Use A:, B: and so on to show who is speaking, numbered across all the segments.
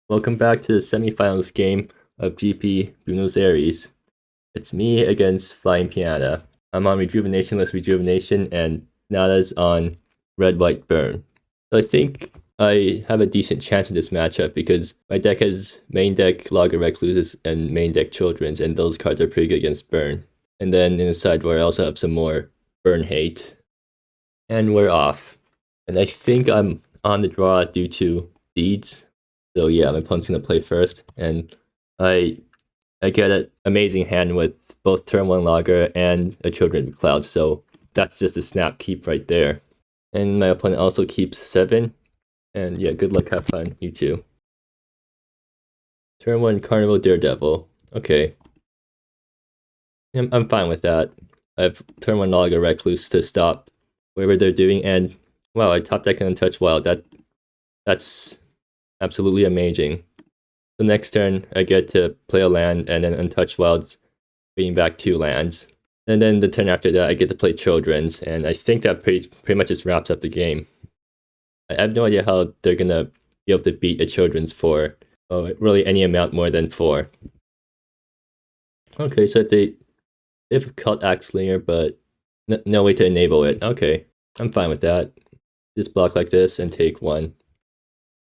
A: Welcome back to the semifinals game of GP Buenos Aires. It's me against Flying Pinata. I'm on Rejuvenationless Rejuvenation, and Nada's on Red White Burn. So I think I have a decent chance in this matchup because my deck has main deck Lager Recluses and main deck Children's, and those cards are pretty good against Burn. And then in the sideboard, I also have some more Burn hate. And we're off. And I think I'm on the draw due to Deeds. So yeah, my opponent's gonna play first, and I get an amazing hand with both turn 1 Lager and a Children of Cloud, so that's just a snap keep right there. And my opponent also keeps 7, and yeah, good luck, have fun, you too. Turn 1 Carnival Daredevil, okay. I'm fine with that. I have turn 1 Lager Recluse to stop whatever they're doing, and wow, I top deck an Untouched Wild, that's absolutely amazing. The next turn, I get to play a land and then Untouched Wilds, bringing back 2 lands. And then the turn after that, I get to play Children's, and I think that pretty much just wraps up the game. I have no idea how they're gonna be able to beat a Children's for really any amount more than 4. Okay, so they have a Cult Axlinger, but no way to enable it. Okay, I'm fine with that. Just block like this and take 1.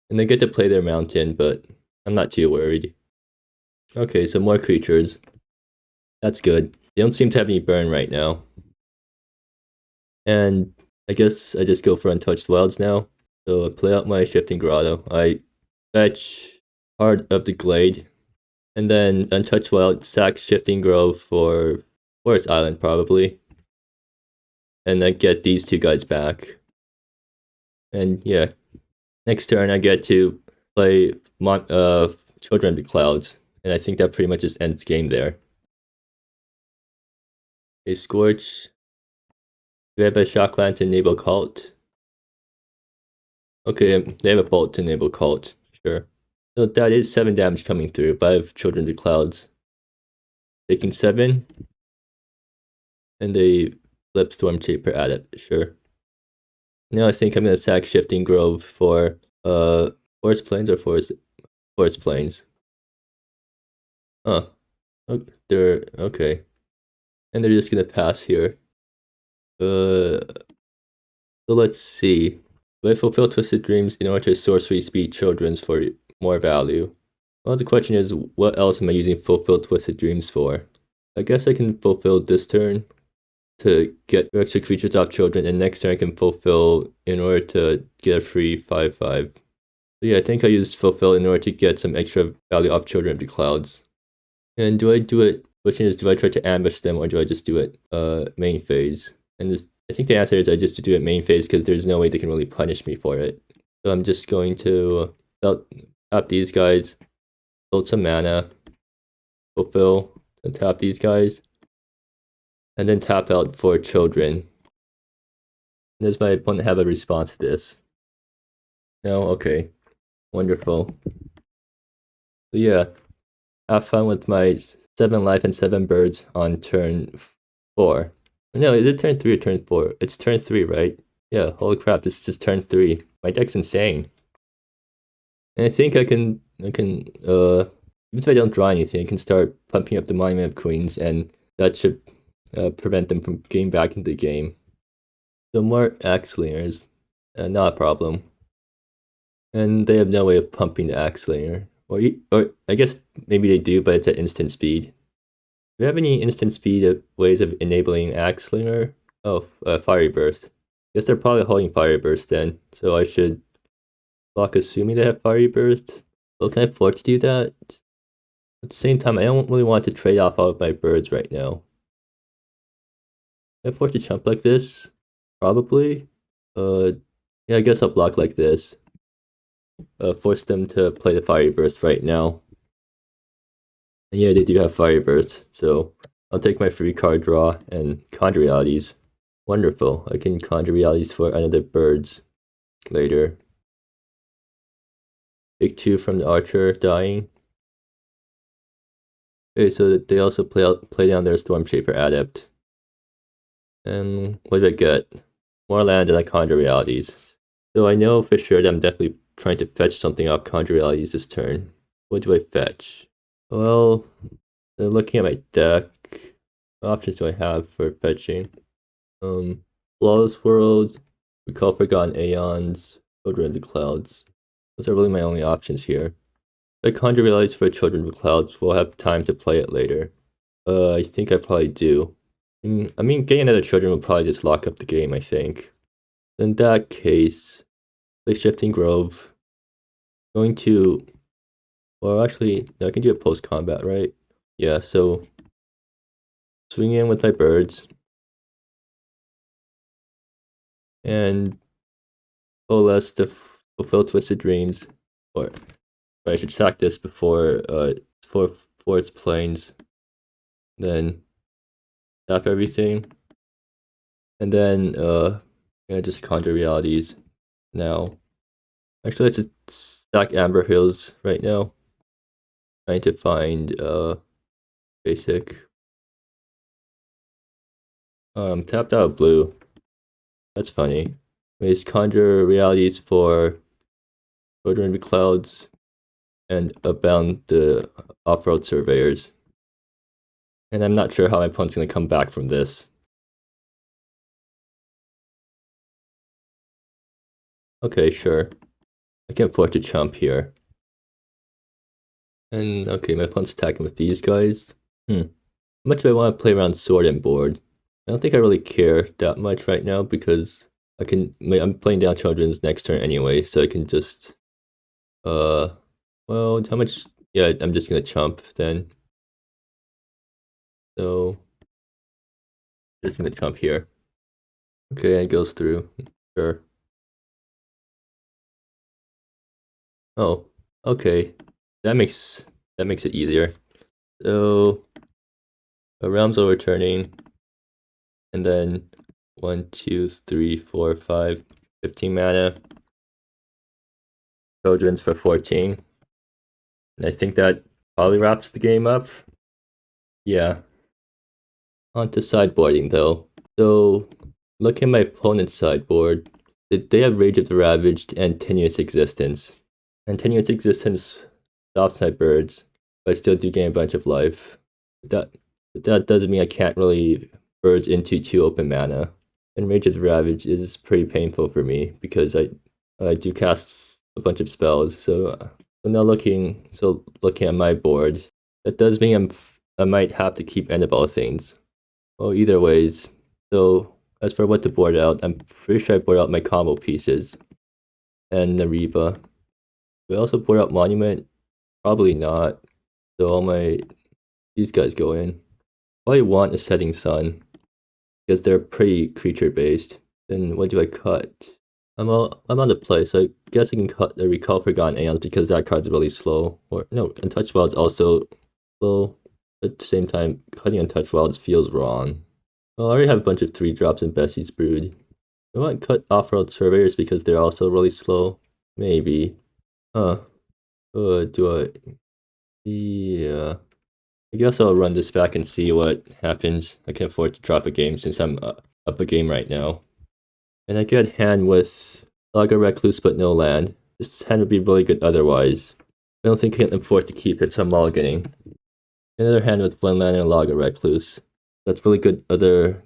A: And they get to play their mountain, but I'm not too worried. Okay, so more creatures. That's good. They don't seem to have any burn right now. And I guess I just go for Untouched Wilds now. So I play out my Shifting Grotto. I fetch Heart of the Glade. And then Untouched Wild, sack Shifting Grove for Forest Island probably. And I get these 2 guys back. And yeah. Next turn I get to play Children of the Clouds. And I think that pretty much just ends game there. A Scorch. Do we have a Shockland to enable Cult? Okay, they have a Bolt to enable Cult. Sure. So that is 7 damage coming through, but I have Children of the Clouds. Taking 7. And they flip Stormchaper Adept. Sure. Now I think I'm gonna sack Shifting Grove for Forest Plains or Forest Plains. Oh, they're okay. And they're just gonna pass here. So let's see. Do I fulfill Twisted Dreams in order to sorcery speed Children's for more value? Well, the question is, what else am I using Fulfill Twisted Dreams for? I guess I can fulfill this turn to get extra creatures off Children, and next turn I can fulfill in order to get a free 5/5. So yeah, I think I used fulfill in order to get some extra value off Children of the Clouds. And do I do it? Question is, do I try to ambush them or do I just do it main phase? And I think the answer is I just do it main phase because there's no way they can really punish me for it. So I'm just going to tap these guys, build some mana, fulfill, and tap these guys, and then tap out for Children. And does my opponent have a response to this? No? Okay. Wonderful. So yeah, have fun with my 7 life and 7 birds on turn 4. No, is it turn 3 or turn 4? It's turn 3, right? Yeah, holy crap, this is just turn 3. My deck's insane. And I think I can even if I don't draw anything, I can start pumping up the Monument of Queens, and that should prevent them from getting back into the game. So more Axlingers, not a problem. And they have no way of pumping the Axlinger. Or I guess maybe they do, but it's at instant speed. Do we have any instant speed ways of enabling Axlinger? Oh, Fiery Burst. Guess they're probably holding Fiery Burst then, so I should block assuming they have Fiery Burst. Well, can I afford to do that? At the same time, I don't really want to trade off all of my birds right now. Can I afford to chump like this? Probably. Yeah, I guess I'll block like this. Force them to play the Fiery Burst right now. And yeah, they do have Fiery Burst, so I'll take my free card draw and Conjure Realities. Wonderful, I can Conjure Realities for another birds later. Take 2 from the Archer, dying. Okay, so they also play down their Stormshaper Adept. And what did I get? More land and I Conjure Realities. So I know for sure that I'm definitely trying to fetch something off Conjure Realities this turn. What do I fetch? Well, looking at my deck, what options do I have for fetching? Flawless World, Recall Forgotten Aeons, Children of the Clouds. Those are really my only options here. If I Conjure Realities for Children of the Clouds, we'll have time to play it later. I think I probably do. I mean, getting another Children will probably just lock up the game, I think. In that case, play Shifting Grove. Going to... Well, actually, I can do it post-combat, right? Yeah, so... Swing in with my birds. And... coalesce to fulfill Twisted Dreams. Or I should sack this before its planes. Then... tap everything. And then, just Conjure Realities now. Actually, let's stack Amber Hills right now. Trying to find, basic. Tapped out blue. That's funny. Let's Conjure Realities for Children of the Clouds and Abound the Off-Road Surveyors. And I'm not sure how my opponent's gonna come back from this. Okay, sure. I can afford to chump here. And okay, my opponent's attacking with these guys. How much do I want to play around sword and board? I don't think I really care that much right now because I'm playing down children's next turn anyway, so I can just well, how much? Yeah, I'm just gonna chump then. So just gonna chump here. Okay, it goes through. Sure. Oh, okay. That makes it easier. So a realm's overturning. And then 1, 2, 3, 4, 5, 15 mana. Children's for 14. And I think that probably wraps the game up. Yeah. On to sideboarding though. So look at my opponent's sideboard. They have Rage of the Ravaged and Tenuous Existence. And Tenuous Existence stops my birds, but I still do gain a bunch of life. That doesn't mean I can't really birds into 2 open mana. And Rage of the Ravage is pretty painful for me because I do cast a bunch of spells. So now looking at my board, that does mean I might have to keep End of All Things. Well, either ways. So as for what to board out, I'm pretty sure I board out my combo pieces and Nariba. Do I also board out Monument? Probably not. So these guys go in. Probably want a Setting Sun because they're pretty creature based. Then what do I cut? I'm on the play, so I guess I can cut the Recall Forgotten Aeons because that card's really slow. Or no, Untouched Wilds also slow. At the same time, cutting Untouched Wilds feels wrong. Well, I already have a bunch of 3-drops in Bessie's Brood. I want to cut Off-Road Surveyors because they're also really slow. Maybe. Do I? Yeah. I guess I'll run this back and see what happens. I can afford to drop a game since I'm up a game right now. And I get hand with Laga Recluse but no land. This hand would be really good otherwise. I don't think I can afford to keep it, so I'm mulliganing. Another hand with 1 land and Laga Recluse. That's really good other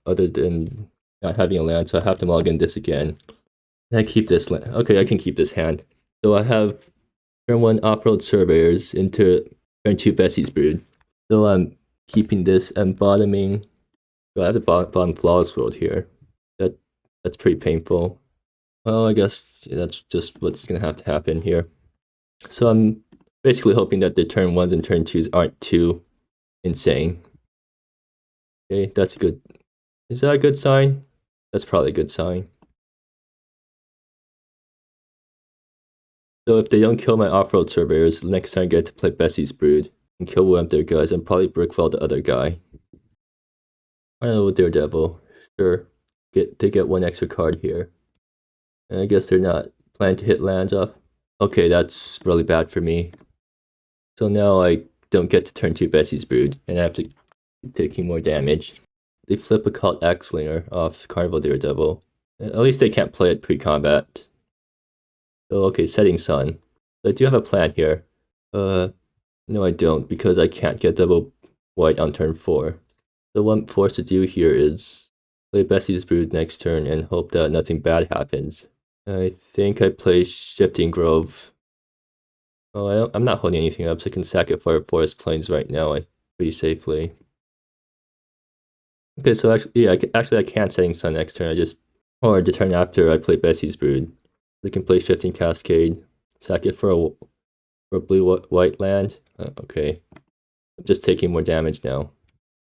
A: than not having a land, so I have to mulligan this again. And I keep this land. Okay, I can keep this hand. So I have turn 1 Off-Road Surveyors into turn 2 Bessie's Brood. So I'm keeping this and bottoming. So I have the bottom Flawless World here. That's pretty painful. Well, I guess that's just what's gonna have to happen here. So I'm basically hoping that the turn 1s and turn 2s aren't too insane. Okay, that's good. Is that a good sign? That's probably a good sign. So if they don't kill my Off-Road Surveyors, next time I get to play Bessie's Brood and kill one of their guys and probably Brickfell the other guy. I don't know, Daredevil. Sure. They get 1 extra card here. And I guess they're not planning to hit lands off. Okay, that's really bad for me. So now I don't get to turn 2 Bessie's Brood, and I have to keep taking more damage. They flip a Cult Axlinger off Carnival Daredevil. At least they can't play it pre-combat. So, okay, setting sun. So I do have a plan here. No, I don't, because I can't get double white on turn 4. So what I'm forced to do here is play Bessie's Brood next turn and hope that nothing bad happens. I think I play Shifting Grove. Oh, I'm not holding anything up, so I can sack it for Forest Plains right now, pretty safely. Okay, so actually, yeah, I can't setting sun next turn. Or the turn after I play Bessie's Brood. I can play Shifting Cascade, sack it for a blue-white land. Okay, I'm just taking more damage now.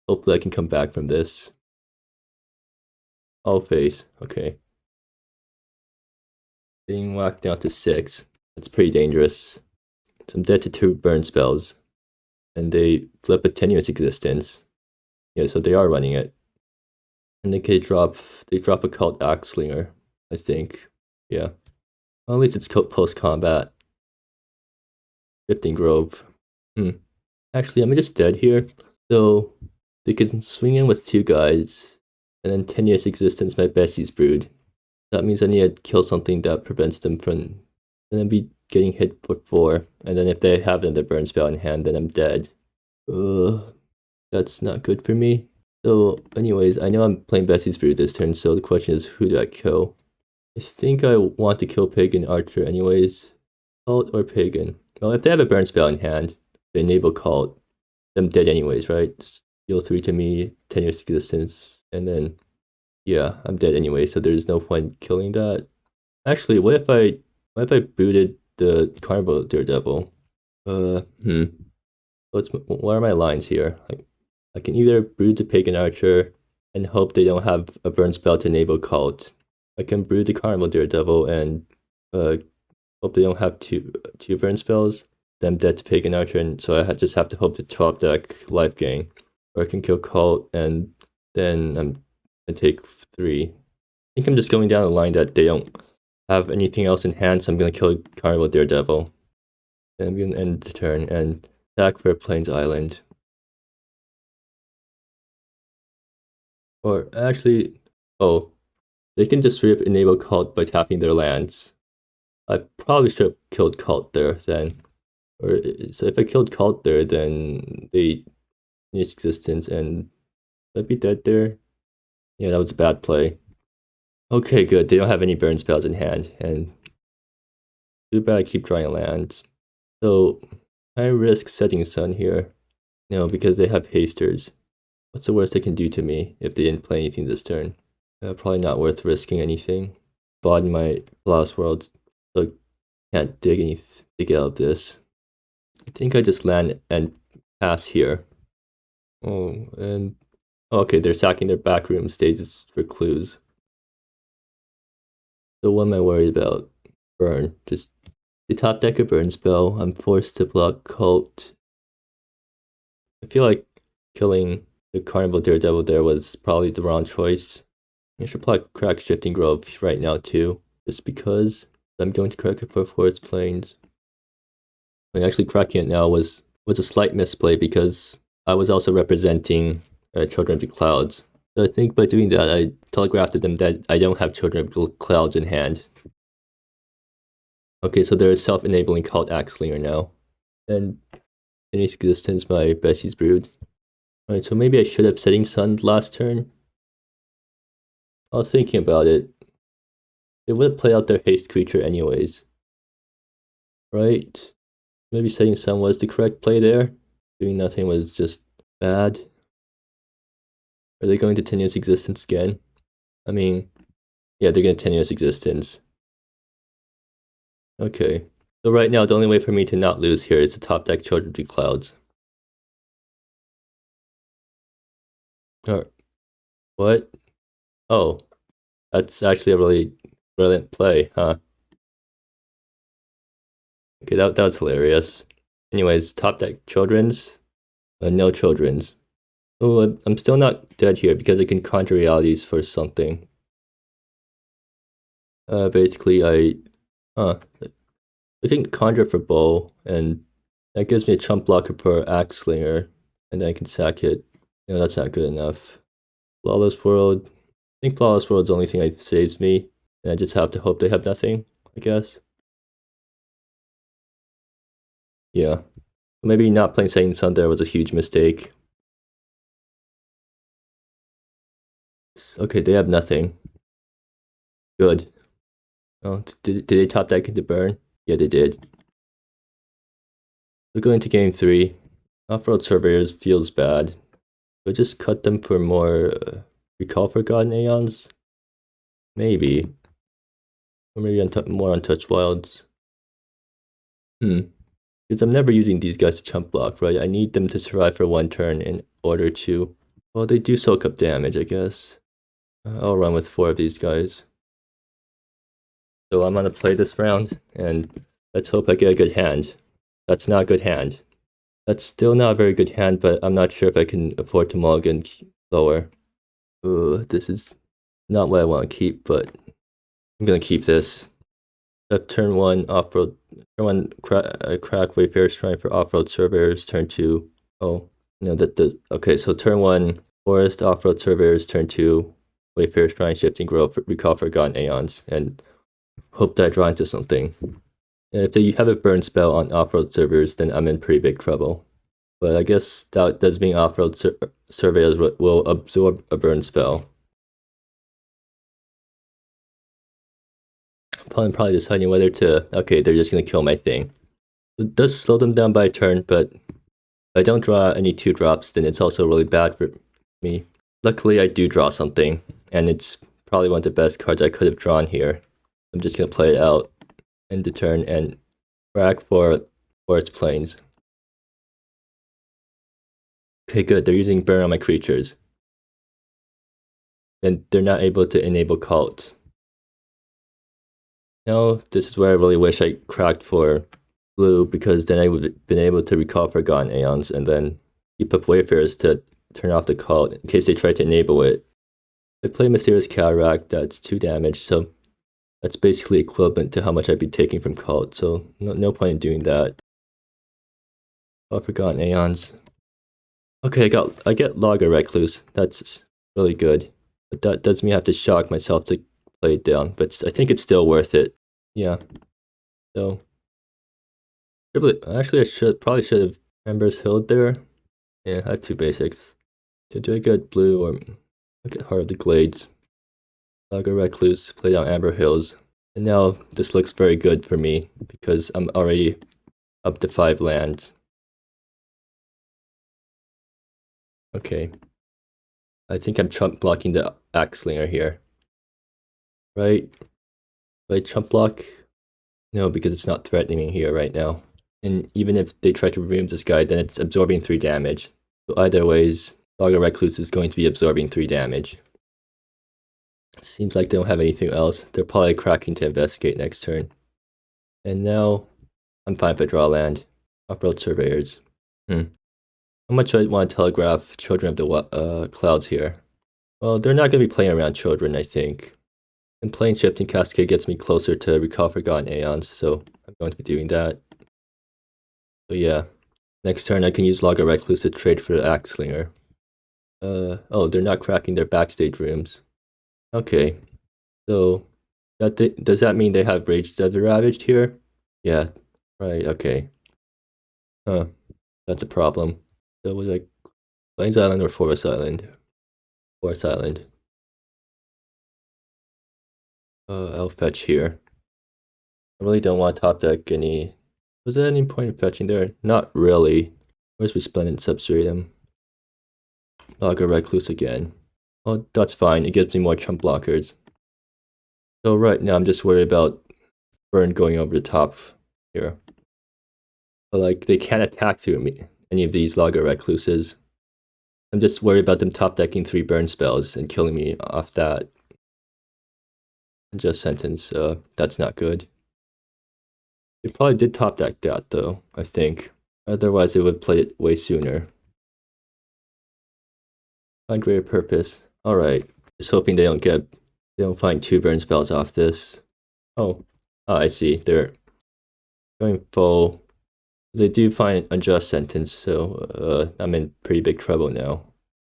A: Hopefully I can come back from this. All face, okay. Being whacked down to 6. That's pretty dangerous. So I'm dead to 2 burn spells. And they flip a tenuous existence. Yeah, so they are running it. And they drop a Cult Axlinger, I think. Yeah. Well, at least it's post-combat. Shifting Grove. Actually, I'm just dead here. So they can swing in with 2 guys. And then tenuous existence my Bessie's Brood. That means I need to kill something that prevents them from then be getting hit for 4. And then if they have another burn spell in hand, then I'm dead. That's not good for me. So anyways, I know I'm playing Bessie's Brood this turn, so the question is, who do I kill? I think I want to kill Pagan Archer anyways. Cult or Pagan? Well, if they have a burn spell in hand, they enable Cult, I'm dead anyways, right? Just deal 3 to me, 10 years existence, and then yeah, I'm dead anyway, so there's no point killing that. Actually, what if I booted the Carnival Daredevil? What are my lines here? I can either brood the Pagan Archer and hope they don't have a burn spell to enable Cult. I can brood the Carnival Daredevil and hope they don't have two burn spells. Then I'm dead to Pagan Archer, and so I just have to hope the 12 deck life gain. Or I can kill Cult and then I take 3. I think I'm just going down the line that they don't have anything else in hand, so I'm gonna kill Carnival Daredevil. Then I'm gonna end the turn and attack for Plains Island. Or actually, oh, they can just straight up enable Cult by tapping their lands. I probably should have killed Cult there then. Or so if I killed Cult there, then they need existence and I'd be dead there. Yeah, that was a bad play. Okay, good. They don't have any burn spells in hand, and too bad I keep drawing lands. So I risk setting sun here. No, because they have hasters. What's the worst they can do to me if they didn't play anything this turn? Probably not worth risking anything. Bought in my Lost World, so can't dig out of this. I think I just land and pass here. Oh, and okay, they're sacking their backroom stages for clues. So what am I worried about? Burn. Just the top deck a burn spell. I'm forced to block Cult. I feel like killing the Carnival Daredevil there was probably the wrong choice. I should probably crack Shifting Grove right now too, just because I'm going to crack it for Forest Plains. I mean, actually cracking it now was a slight misplay because I was also representing Children of the Clouds. So I think by doing that, I telegraphed to them that I don't have Children of the Clouds in hand. Okay, so there is self-enabling Cult Axlinger now. And in existence, my Bessie's Brood. Alright, so maybe I should have setting sun last turn. I was thinking about it. They would have played out their haste creature anyways. Right? Maybe setting sun was the correct play there. Doing nothing was just bad. Are they going to tenuous existence again? I mean, yeah, they're going to tenuous existence. Okay. So right now, the only way for me to not lose here is to top deck Children of the Clouds. Alright. What? Oh. That's actually a really brilliant play, huh? Okay, that was hilarious. Anyways, top deck Children's. No Children's. Oh, I'm still not dead here because I can conjure realities for something. Basically, I can conjure for bow, and that gives me a chump blocker for Axlinger, and then I can sack it. No, that's not good enough. Flawless World. I think Flawless World's the only thing that saves me, and I just have to hope they have nothing, I guess. Yeah. Maybe not playing Setting Sun there was a huge mistake. Okay, they have nothing. Good. Oh, did they top deck into burn? Yeah, they did. We're going to game 3. Off-road Surveyors feels bad. We'll just cut them for more Recall Forgotten Aeons? Maybe. Or maybe more Untouched Wilds. Because I'm never using these guys to chump block, right? I need them to survive for 1 turn in order to... Well, they do soak up damage, I guess. I'll run with 4 of these guys. So I'm gonna play this round, and let's hope I get a good hand. That's not a good hand. That's still not a very good hand, but I'm not sure if I can afford to mulligan lower. This is not what I want to keep, but I'm gonna keep this. Turn 1 off-road. Turn 1 crack Wayfarer's Shrine for off-road surveyors. Turn 2. Oh no, okay. So turn 1 forest off-road surveyors. Turn 2 Wayfarer's Shrine shifting growth recall forgotten aeons, and hope that I draw into something. And if they have a burn spell on off-road surveyors, then I'm in pretty big trouble. But I guess that does mean off-road surveyors will absorb a burn spell. I'm probably deciding whether to... Okay, they're just going to kill my thing. It does slow them down by a turn, but if I don't draw any 2-drops, then it's also really bad for me. Luckily, I do draw something, and it's probably one of the best cards I could have drawn here. I'm just going to play it out, end the turn, and crack for Forest Plains. Okay, good. They're using burn on my creatures. And they're not able to enable cult. Now, this is where I really wish I cracked for blue, because then I would have been able to recall Forgotten Aeons and then keep up Wayfarers to turn off the cult in case they try to enable it. I play Mysterious Cataract, that's 2 damage, so that's basically equivalent to how much I'd be taking from cult, so no point in doing that. Oh, Forgotten Aeons. Okay, I get Logger Recluse, that's really good. But that does mean I have to shock myself to play it down, but I think it's still worth it. Yeah. So actually I probably should have Ember's Hill there. Yeah, I have 2 basics. So do I get blue or I get Heart of the Glades? Logger Recluse, play down Amber Hills. And now this looks very good for me because I'm already up to 5 lands. Okay. I think I'm chump blocking the Axlinger here. Right? Right, chump block? No, because it's not threatening me here right now. And even if they try to remove this guy, then it's absorbing 3 damage. So either ways, Logger Recluse is going to be absorbing 3 damage. Seems like they don't have anything else. They're probably cracking to investigate next turn. And now, I'm fine if I draw land. Off-road surveyors. How much do I want to telegraph Children of the Clouds here? Well, they're not going to be playing around Children, I think. And playing Shifting Cascade gets me closer to Recall Forgotten Aeons, so I'm going to be doing that. So yeah, next turn I can use Logger Recluse to trade for the Axlinger. Oh, they're not cracking their backstage rooms. Okay, so does that mean they have Rage Desert Ravaged here? Yeah, right, okay. Huh, that's a problem. So was like Plains Island or Forest Island? Forest Island. I'll fetch here. I really don't want to top deck any... Was there any point in fetching there? Not really. Where's Resplendent Substratum? Logger Recluse again. Oh, that's fine. It gives me more chump blockers. So right now I'm just worried about Burn going over the top here. But like, they can't attack through me, any of these Logger Recluses. I'm just worried about them top decking 3 burn spells and killing me off that. Just Sentence, that's not good. They probably did top deck that though, I think. Otherwise they would play it way sooner. Find greater purpose. Alright. Just hoping they don't find 2 burn spells off this. Oh, I see. They're going full. They do find Unjust Sentence, so I'm in pretty big trouble now.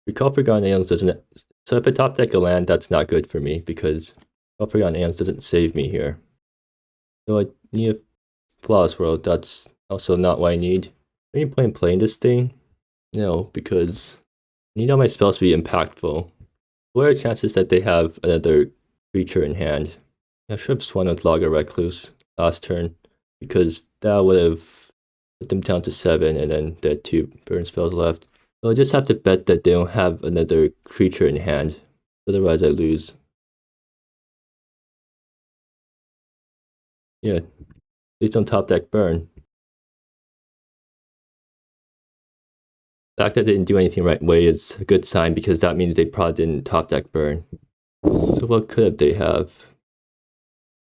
A: Recall Forgotten Aeons doesn't... So if I top deck a land, that's not good for me, because Recall Forgotten Aeons doesn't save me here. So I need a Flawless World, that's Also not what I need. Any point playing this thing? No, because I need all my spells to be impactful. What are the chances that they have another creature in hand? I should have swung with Logger Recluse last turn, because that would have put them down to 7 and then they had 2 burn spells left. So I just have to bet that they don't have another creature in hand, otherwise I lose. Yeah, please don't top deck burn. The fact that they didn't do anything right way is a good sign, because that means they probably didn't top deck burn. So what could they have?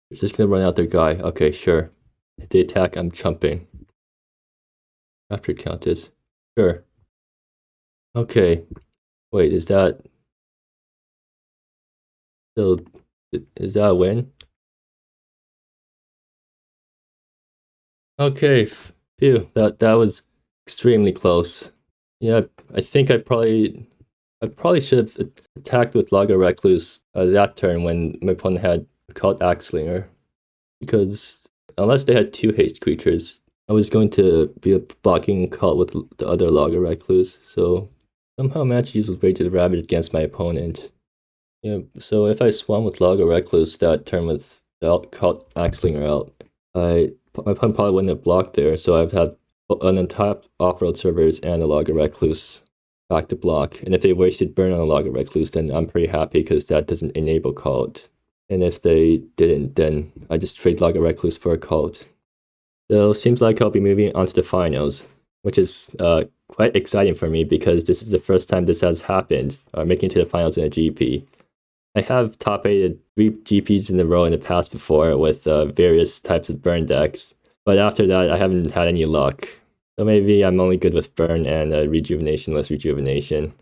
A: They're just gonna run out their guy. Okay, sure. If they attack, I'm chumping. After Countess. Sure. Okay. Wait, is that still, is that a win? Okay, phew, that was extremely close. Yeah, I think I probably should have attacked with Lager Recluse that turn when my opponent had called Axlinger, because unless they had 2 haste creatures, I was going to be blocking cult with the other Lager Recluse, so somehow I managed to use Rage of the Rabbit against my opponent. Yeah, so if I swam with Lager Recluse that turn with cult Axlinger out, my opponent probably wouldn't have blocked there, so I've had an untapped off-road servers and a Logger Recluse back to block. And if they wasted burn on a Logger Recluse, then I'm pretty happy, because that doesn't enable cult. And if they didn't, then I just trade Logger Recluse for a cult. So it seems like I'll be moving on to the finals, which is quite exciting for me, because this is the first time this has happened, making it to the finals in a GP. I have top 8 3 GPs in a row in the past before with various types of burn decks, but after that I haven't had any luck. So maybe I'm only good with burn and Rejuvenationless rejuvenation.